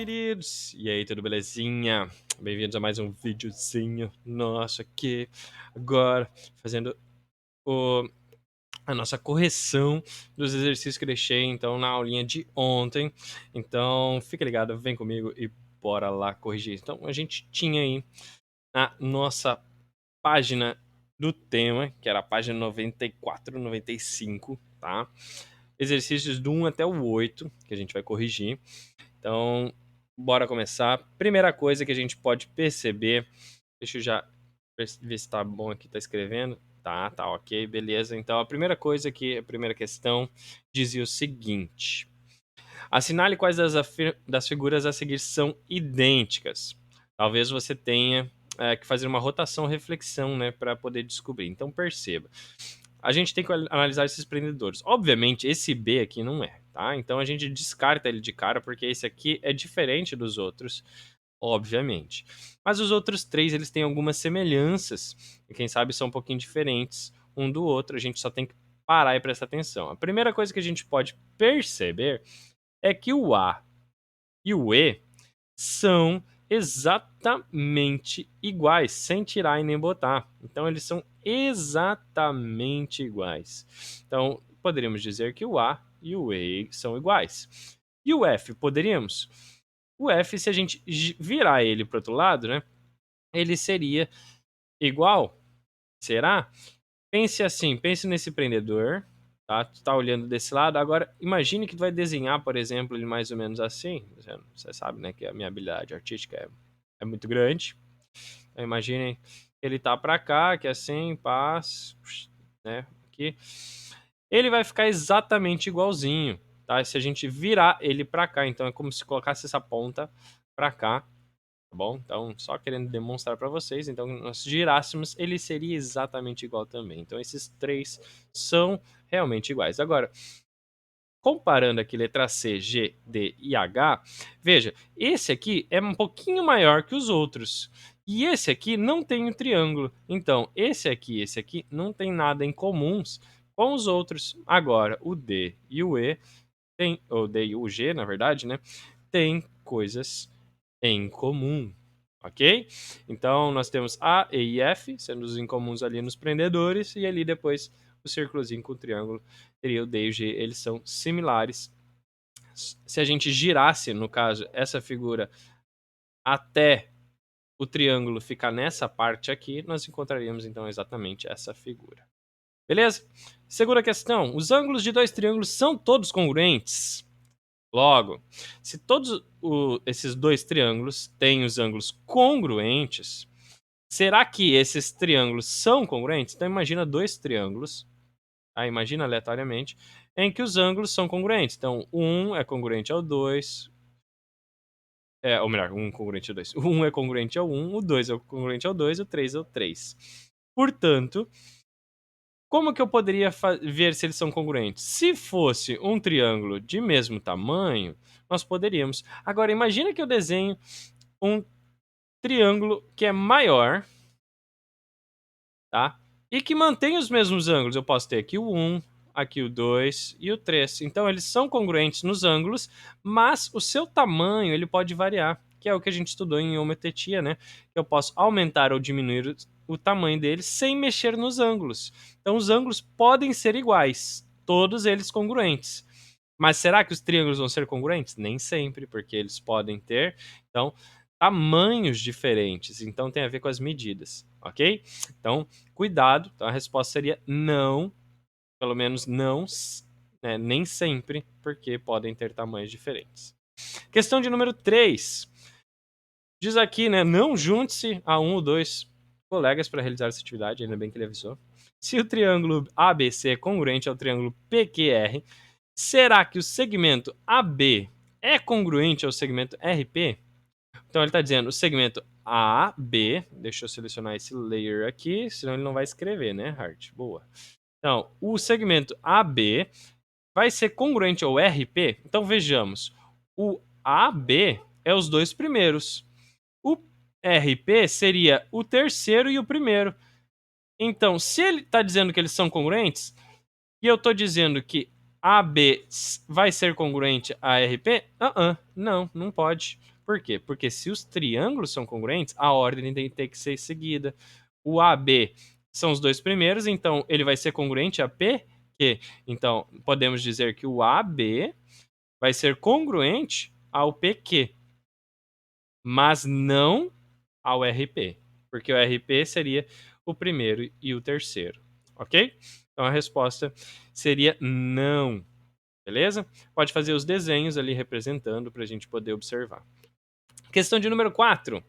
queridos! E aí, tudo belezinha? Bem-vindos a mais um videozinho nosso aqui. Agora, fazendo o- a nossa correção dos exercícios que deixei, então, na aulinha de ontem. Então, fica ligado, vem comigo e bora lá corrigir. Então, a gente tinha aí na nossa página do tema, que era a página 94, 95, tá? Exercícios do 1 até o 8, que a gente vai corrigir. Então, bora começar. Primeira coisa que a gente pode perceber, deixa eu já ver se tá bom aqui, tá escrevendo. Tá ok, beleza. Então, a primeira coisa que, a primeira questão dizia o seguinte: assinale quais das figuras a seguir são idênticas. Talvez você tenha que fazer uma rotação reflexão, né, para poder descobrir. Então, perceba. A gente tem que analisar esses prendedores. Obviamente, esse B aqui não é, tá? Então a gente descarta ele de cara, porque esse aqui é diferente dos outros, obviamente. Mas os outros três, eles têm algumas semelhanças, e quem sabe são um pouquinho diferentes um do outro, a gente só tem que parar e prestar atenção. A primeira coisa que a gente pode perceber é que o A e o E são exatamente iguais, sem tirar e nem botar. Então, eles são exatamente iguais. Então, poderíamos dizer que o A e o E são iguais. E o F, poderíamos? O F, se a gente virar ele para o outro lado, né? Ele seria igual. Será? Pense assim, pense nesse prendedor, tá? Tu tá olhando desse lado, agora imagine que tu vai desenhar, por exemplo, ele mais ou menos assim. Você sabe, né, que a minha habilidade artística é muito grande. Então, imaginem que ele tá pra cá, que é assim, paz, né, aqui. Ele vai ficar exatamente igualzinho, tá? Se a gente virar ele pra cá, então é como se colocasse essa ponta pra cá, tá bom? Então, só querendo demonstrar para vocês, então, nós girássemos, ele seria exatamente igual também. Então, esses três são realmente iguais. Agora, comparando aqui letra C, G, D e H, veja, esse aqui é um pouquinho maior que os outros. E esse aqui não tem um triângulo. Então, esse aqui não tem nada em comuns com os outros. Agora, o D e o E tem, o D e o G, na verdade, né? Tem coisas em comum, ok? Então, nós temos A, E e F, sendo os incomuns ali nos prendedores, e ali depois o círculozinho com o triângulo teria o D e o G, eles são similares. Se a gente girasse, no caso, essa figura até o triângulo ficar nessa parte aqui, nós encontraríamos então exatamente essa figura. Beleza? Segunda questão: os ângulos de dois triângulos são todos congruentes? Logo, se todos esses dois triângulos têm os ângulos congruentes, será que esses triângulos são congruentes? Então imagina dois triângulos, tá? Imagina aleatoriamente, em que os ângulos são congruentes. Então, um é congruente ao 2, ou melhor, um congruente ao 2. O 1 é congruente ao 1, o 2 é congruente ao 2, o 3 ao 3. Portanto, como que eu poderia ver se eles são congruentes? Se fosse um triângulo de mesmo tamanho, nós poderíamos. Agora, imagina que eu desenho um triângulo que é maior, tá? E que mantém os mesmos ângulos. Eu posso ter aqui o 1, aqui o 2 e o 3. Então, eles são congruentes nos ângulos, mas o seu tamanho ele pode variar, que é o que a gente estudou em homeotetia, né? Eu posso aumentar ou diminuir o tamanho deles sem mexer nos ângulos. Então, os ângulos podem ser iguais, todos eles congruentes. Mas será que os triângulos vão ser congruentes? Nem sempre, porque eles podem ter, então, tamanhos diferentes. Então, tem a ver com as medidas, ok? Então, cuidado. Então, a resposta seria não, pelo menos não, né, nem sempre, porque podem ter tamanhos diferentes. Questão de número 3. Diz aqui, né, não junte-se a um ou dois colegas para realizar essa atividade, ainda bem que ele avisou. Se o triângulo ABC é congruente ao triângulo PQR, será que o segmento AB é congruente ao segmento RP? Então ele está dizendo o segmento AB, deixa eu selecionar esse layer aqui, senão ele não vai escrever, né, Hart? Boa. Então, o segmento AB vai ser congruente ao RP? Então vejamos, o AB é os dois primeiros. O RP seria o terceiro e o primeiro. Então, se ele está dizendo que eles são congruentes, e eu estou dizendo que AB vai ser congruente a RP? Não pode. Por quê? Porque se os triângulos são congruentes, a ordem tem que ter que ser seguida. O AB são os dois primeiros, então ele vai ser congruente a PQ. Então, podemos dizer que o AB vai ser congruente ao PQ, mas não ao RP, porque o RP seria o primeiro e o terceiro, ok? Então a resposta seria não, beleza? Pode fazer os desenhos ali representando para a gente poder observar. Questão de número 4.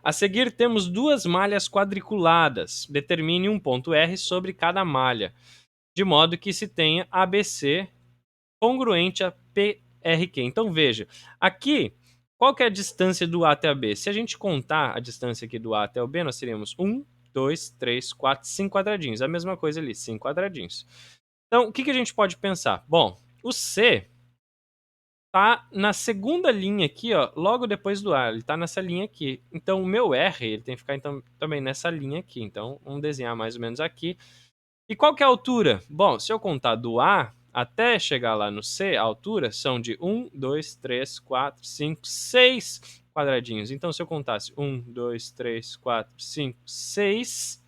A seguir temos duas malhas quadriculadas. Determine um ponto R sobre cada malha, de modo que se tenha ABC congruente a PRQ. Então veja, aqui, qual que é a distância do A até a B? Se a gente contar a distância aqui do A até o B, nós teríamos 1, 2, 3, 4, 5 quadradinhos. A mesma coisa ali, 5 quadradinhos. Então, o que a gente pode pensar? Bom, o C tá na segunda linha aqui, ó, logo depois do A. Ele tá nessa linha aqui. Então, o meu R, ele tem que ficar então, também nessa linha aqui. Então, vamos desenhar mais ou menos aqui. E qual que é a altura? Bom, se eu contar do A até chegar lá no C, a altura são de 1, 2, 3, 4, 5, 6 quadradinhos. Então, se eu contasse 1, 2, 3, 4, 5, 6,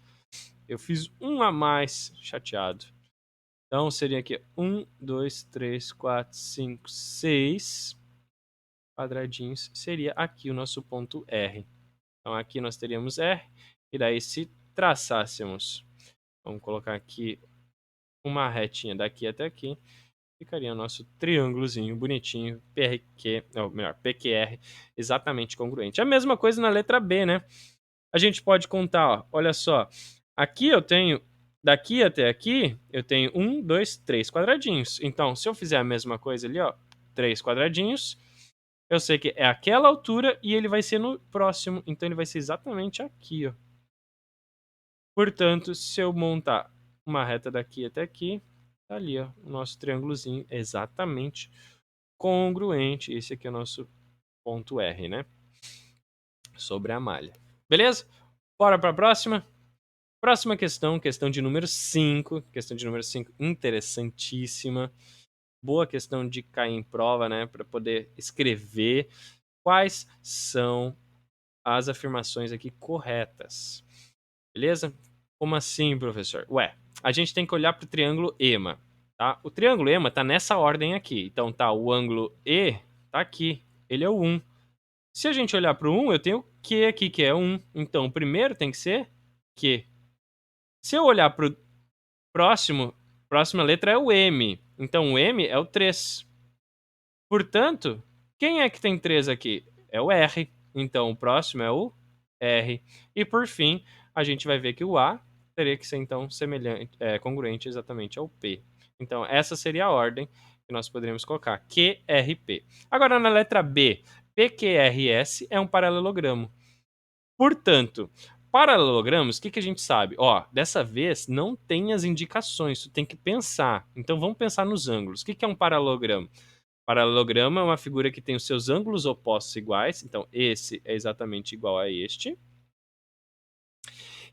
eu fiz um a mais, chateado. Então, seria aqui 1, 2, 3, 4, 5, 6 quadradinhos. Seria aqui o nosso ponto R. Então, aqui nós teríamos R. E daí, se traçássemos, vamos colocar aqui uma retinha daqui até aqui, ficaria o nosso triângulozinho bonitinho, PRQ, ou melhor, PQR, exatamente congruente. A mesma coisa na letra B, né? A gente pode contar, ó, olha só, aqui eu tenho, daqui até aqui, eu tenho 1, 2, 3 quadradinhos. Então, se eu fizer a mesma coisa ali, ó, 3 quadradinhos, eu sei que é aquela altura e ele vai ser no próximo, então ele vai ser exatamente aqui, ó. Portanto, se eu montar uma reta daqui até aqui, tá ali, ó, o nosso triângulozinho exatamente congruente. Esse aqui é o nosso ponto R, né? Sobre a malha. Beleza? Bora para a próxima? Próxima questão, questão de número 5. Questão de número 5, interessantíssima. Boa questão de cair em prova, né? Para poder escrever quais são as afirmações aqui corretas. Beleza? Como assim, professor? Ué, a gente tem que olhar para o triângulo EMA, tá? O triângulo EMA tá nessa ordem aqui. Então tá, o ângulo E tá aqui. Ele é o 1. Se a gente olhar para o 1, eu tenho o Q aqui, que é 1. Então o primeiro tem que ser Q. Se eu olhar para o próxima letra é o M. Então o M é o 3. Portanto, quem é que tem 3 aqui? É o R. Então o próximo é o R. E por fim, a gente vai ver que o A teria que ser então semelhante, congruente exatamente ao P. Então essa seria a ordem que nós poderíamos colocar, QRP. Agora na letra B, PQRS é um paralelogramo. Portanto, paralelogramos, o que a gente sabe? Ó, dessa vez não tem as indicações, tu tem que pensar. Então vamos pensar nos ângulos. O que é um paralelogramo? Paralelogramo é uma figura que tem os seus ângulos opostos iguais. Então esse é exatamente igual a este.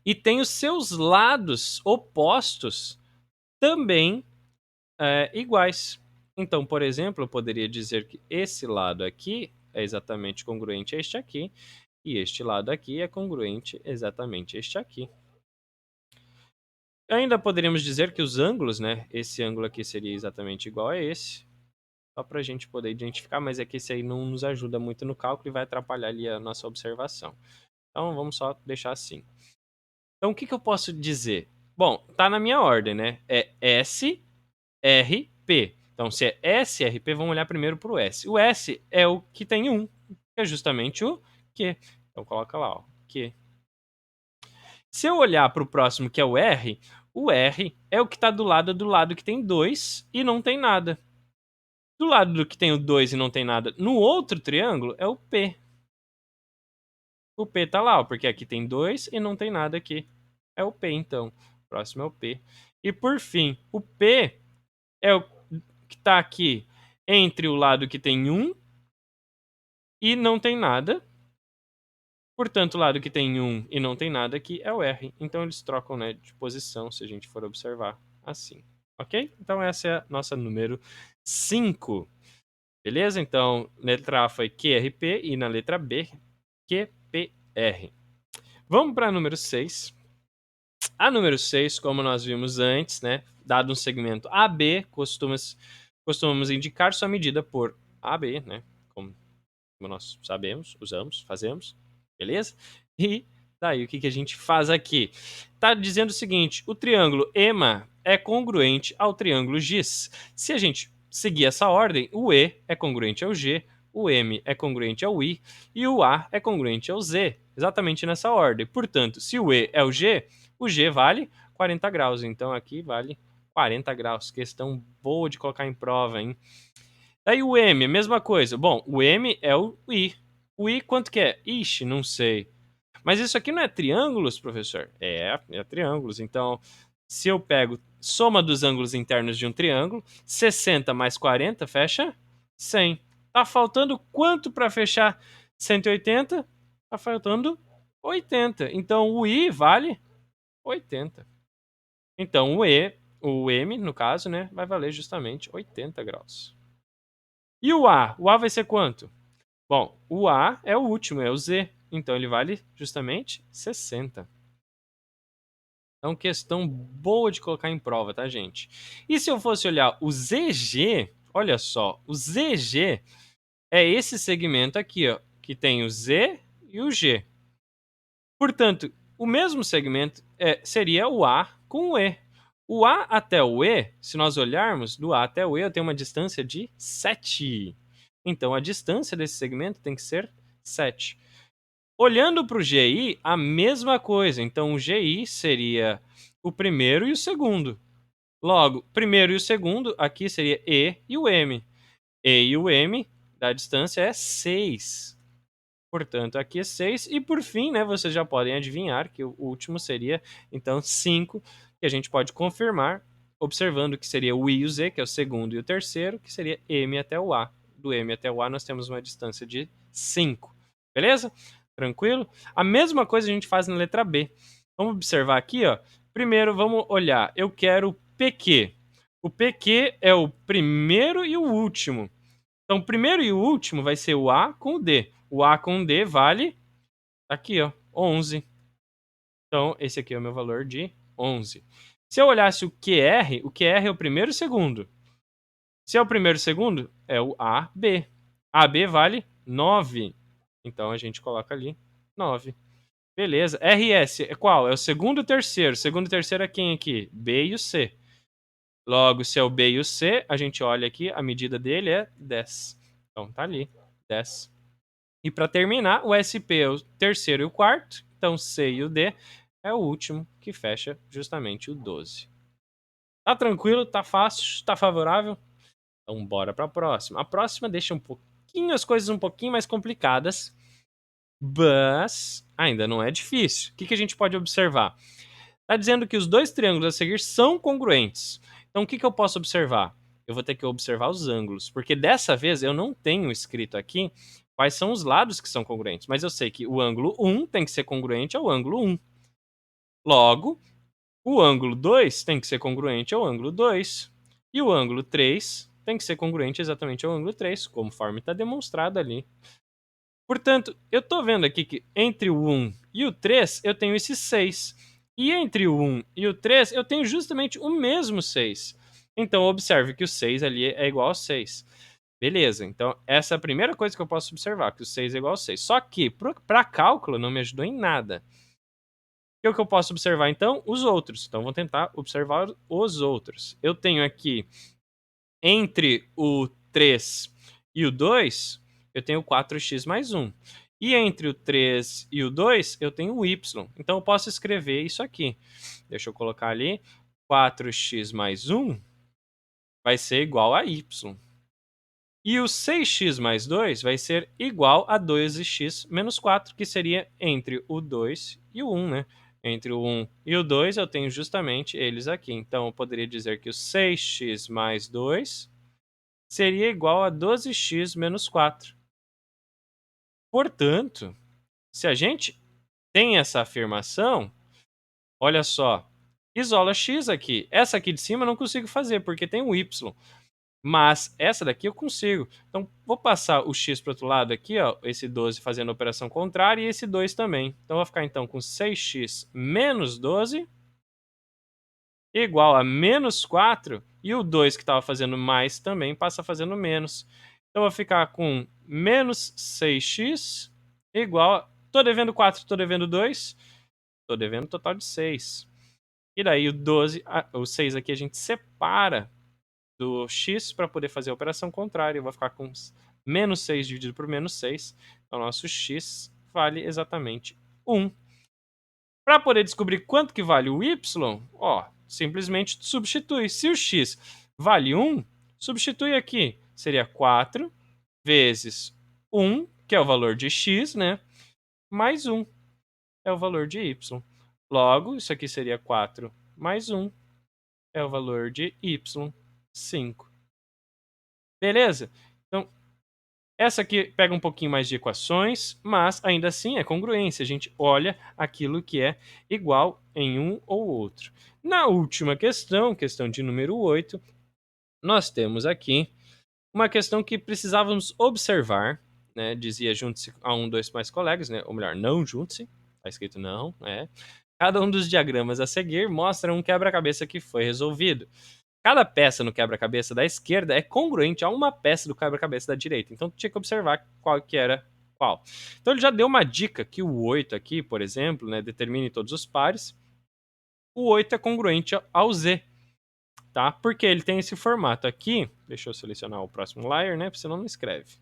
E tem os seus lados opostos também iguais. Então, por exemplo, eu poderia dizer que esse lado aqui é exatamente congruente a este aqui. E este lado aqui é congruente exatamente a este aqui. Ainda poderíamos dizer que os ângulos, né? Esse ângulo aqui seria exatamente igual a esse. Só para a gente poder identificar, mas é que esse aí não nos ajuda muito no cálculo e vai atrapalhar ali a nossa observação. Então, vamos só deixar assim. Então, o que eu posso dizer? Bom, tá na minha ordem, né? É S, R, P. Então, se é S, R, P, vamos olhar primeiro para o S. O S é o que tem 1, que é justamente o Q. Então, coloca lá, ó, Q. Se eu olhar para o próximo, que é o R é o que está do lado que tem 2 e não tem nada. Do lado do que tem o 2 e não tem nada, no outro triângulo, é o P. O P tá lá, ó, porque aqui tem 2 e não tem nada aqui. É o P, então. O próximo é o P. E por fim, o P é o que está aqui entre o lado que tem 1 e não tem nada. Portanto, o lado que tem 1 e não tem nada aqui é o R. Então, eles trocam, né, de posição, se a gente for observar assim. ok? Então essa é a nossa número 5, beleza? Então, letra A foi QRP e na letra B, QPR. Vamos para a número 6. A número 6, como nós vimos antes, né, dado um segmento AB, costumamos indicar sua medida por AB, né, como nós sabemos, usamos, fazemos, beleza? E daí o que a gente faz aqui? Tá dizendo o seguinte, o triângulo EMA é congruente ao triângulo GIS. Se a gente seguir essa ordem, o E é congruente ao G, o M é congruente ao I e o A é congruente ao Z, exatamente nessa ordem. Portanto, se o E é o G vale 40 graus, então aqui vale 40 graus. Questão boa de colocar em prova, hein? Daí o M, mesma coisa. Bom, o M é o I. O I quanto que é? Ixi, não sei. Mas isso aqui não é triângulos, professor? É triângulos. Então, se eu pego soma dos ângulos internos de um triângulo, 60 mais 40 fecha 100. Tá faltando quanto para fechar 180? Tá faltando 80. Então, o I vale 80. Então, o M, no caso, né, vai valer justamente 80 graus. E o A? O A vai ser quanto? Bom, o A é o último, é o Z. Então ele vale justamente 60. Então, questão boa de colocar em prova, tá, gente? E se eu fosse olhar o ZG, olha só, o ZG é esse segmento aqui, ó, que tem o Z e o G. Portanto, o mesmo segmento seria o A com o E. O A até o E, se nós olharmos, do A até o E, eu tenho uma distância de 7. Então, a distância desse segmento tem que ser 7. Olhando para o GI, a mesma coisa. Então, o GI seria o primeiro e o segundo. Logo, primeiro e o segundo, aqui seria E e o M. E e o M da distância é 6. Portanto, aqui é 6. E por fim, né, vocês já podem adivinhar que o último seria, então, 5, que a gente pode confirmar, observando que seria o I e o Z, que é o segundo e o terceiro, que seria M até o A. Do M até o A nós temos uma distância de 5. Beleza? Tranquilo? A mesma coisa a gente faz na letra B. Vamos observar aqui, ó. Primeiro, vamos olhar. Eu quero o PQ. O PQ é o primeiro e o último. Então, o primeiro e o último vai ser o A com o D. O A com o D vale aqui, ó, 11. Então, esse aqui é o meu valor de 11. Se eu olhasse o QR é o primeiro e o segundo. Se é o primeiro e o segundo, é o AB. AB vale 9. Então, a gente coloca ali 9. Beleza. RS é qual? É o segundo e o terceiro. O segundo e o terceiro é quem aqui? B e o C. Logo, se é o B e o C, a gente olha aqui, a medida dele é 10. Então, tá ali, 10. E para terminar, o SP é o terceiro e o quarto. Então, C e o D é o último, que fecha justamente o 12. Tá tranquilo? Tá fácil? Tá favorável? Então, bora para a próxima. A próxima deixa as coisas um pouquinho mais complicadas, mas ainda não é difícil. O que a gente pode observar? Está dizendo que os dois triângulos a seguir são congruentes. Então, o que eu posso observar? Eu vou ter que observar os ângulos, porque dessa vez eu não tenho escrito aqui quais são os lados que são congruentes, mas eu sei que o ângulo 1 tem que ser congruente ao ângulo 1. Logo, o ângulo 2 tem que ser congruente ao ângulo 2. E o ângulo 3 tem que ser congruente exatamente ao ângulo 3, conforme está demonstrado ali. Portanto, eu estou vendo aqui que entre o 1 e o 3 eu tenho esse 6. E entre o 1 e o 3 eu tenho justamente o mesmo 6. Então, observe que o 6 ali é igual a 6. Beleza, então essa é a primeira coisa que eu posso observar, que o 6 é igual a 6. Só que, para cálculo, não me ajudou em nada. O que eu posso observar, então? Os outros. Então, vou tentar observar os outros. Eu tenho aqui, entre o 3 e o 2, eu tenho 4x mais 1. E entre o 3 e o 2, eu tenho o y. Então, eu posso escrever isso aqui. Deixa eu colocar ali. 4x mais 1 vai ser igual a y. E o 6x mais 2 vai ser igual a 2x menos 4, que seria entre o 2 e o 1, né? Entre o 1 e o 2, eu tenho justamente eles aqui. Então, eu poderia dizer que o 6x mais 2 seria igual a 12x menos 4. Portanto, se a gente tem essa afirmação, olha só, isola x aqui. Essa aqui de cima eu não consigo fazer, porque tem um y. Mas essa daqui eu consigo. Então, vou passar o x para o outro lado aqui, ó, esse 12 fazendo a operação contrária e esse 2 também. Então, eu vou ficar então com 6x menos 12 igual a menos 4, e o 2 que estava fazendo mais também passa fazendo menos. Então, eu vou ficar com menos 6x igual a... Tô devendo 4, tô devendo 2, tô devendo um total de 6. E daí o 12, o 6 aqui a gente separa do x para poder fazer a operação contrária. Eu vou ficar com menos 6 dividido por menos 6. Então, nosso x vale exatamente 1. Para poder descobrir quanto que vale o y, ó, simplesmente substitui. Se o x vale 1, substitui aqui. Seria 4 vezes 1, que é o valor de x, né? Mais 1 é o valor de y. Logo, isso aqui seria 4 mais 1 é o valor de y, 5. Beleza? Então, essa aqui pega um pouquinho mais de equações, mas ainda assim é congruência. A gente olha aquilo que é igual em um ou outro. Na última questão, questão de número 8, nós temos aqui uma questão que precisávamos observar, né? Dizia junte-se a um, dois mais colegas, né? Ou melhor, não junte-se. Está escrito não, né? Cada um dos diagramas a seguir mostra um quebra-cabeça que foi resolvido. Cada peça no quebra-cabeça da esquerda é congruente a uma peça do quebra-cabeça da direita. Então, tinha que observar qual que era qual. Então, ele já deu uma dica que o 8 aqui, por exemplo, né, determine todos os pares. O 8 é congruente ao Z, tá? Porque ele tem esse formato aqui. Deixa eu selecionar o próximo layer, né? Porque senão não escreve.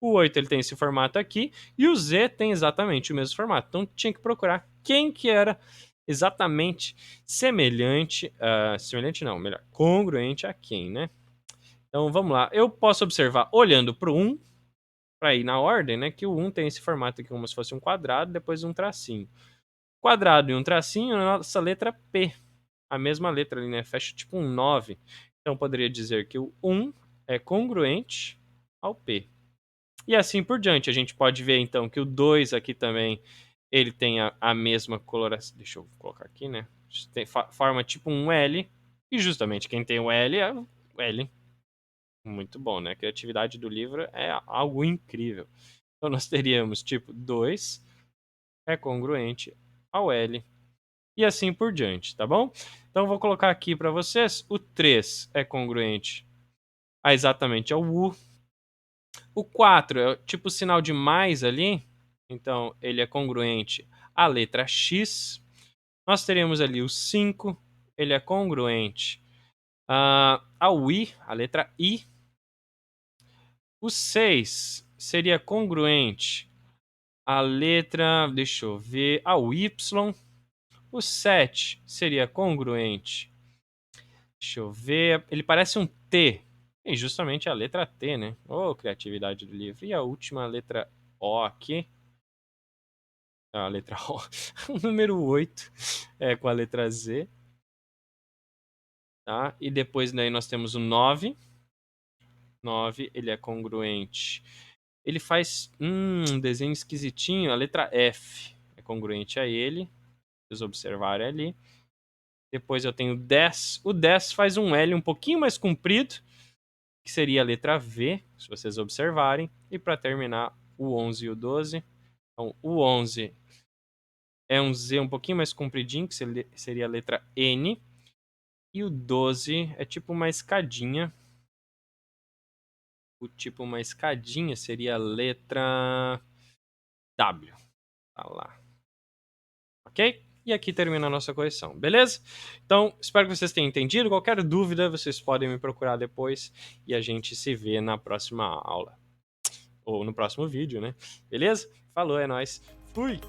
O 8 ele tem esse formato aqui e o Z tem exatamente o mesmo formato. Então, tinha que procurar quem que era exatamente semelhante, semelhante não, melhor, congruente a quem, né? Então vamos lá, eu posso observar olhando para o 1, para ir na ordem, né? Que o 1 tem esse formato aqui como se fosse um quadrado, depois um tracinho. Quadrado e um tracinho, a nossa letra P, a mesma letra ali, né? Fecha tipo um 9. Então poderia dizer que o 1 é congruente ao P. E assim por diante, a gente pode ver então que o 2 aqui também ele tem a mesma coloração. Deixa eu colocar aqui, né? Forma tipo um L. E justamente quem tem o L é o L. Muito bom, né? A criatividade do livro é algo incrível. Então nós teríamos tipo 2 é congruente ao L. E assim por diante, tá bom? Então eu vou colocar aqui para vocês. O 3 é congruente a exatamente ao U. O 4 é tipo o sinal de mais ali. Então ele é congruente à letra X. Nós teremos ali o 5, ele é congruente ao I, a letra I. O 6 seria congruente à letra, deixa eu ver, ao Y. O 7 seria congruente, deixa eu ver, ele parece um T, e justamente a letra T, né? Oh, criatividade do livro. E a última letra O aqui, a letra O, o número 8 é com a letra Z. Tá? E depois daí nós temos o 9. 9, ele é congruente. Ele faz um desenho esquisitinho. A letra F é congruente a ele. Vocês observarem ali. Depois eu tenho 10. O 10 faz um L um pouquinho mais comprido, que seria a letra V, se vocês observarem. E para terminar, o 11 e o 12. Então, o 11 é um Z um pouquinho mais compridinho, que seria a letra N. E o 12 é tipo uma escadinha. O tipo uma escadinha seria a letra W. Tá lá. Ok? E aqui termina a nossa correção, beleza? Então, espero que vocês tenham entendido. Qualquer dúvida, vocês podem me procurar depois e a gente se vê na próxima aula. Ou no próximo vídeo, né? Beleza? Falou, é nóis. Fui!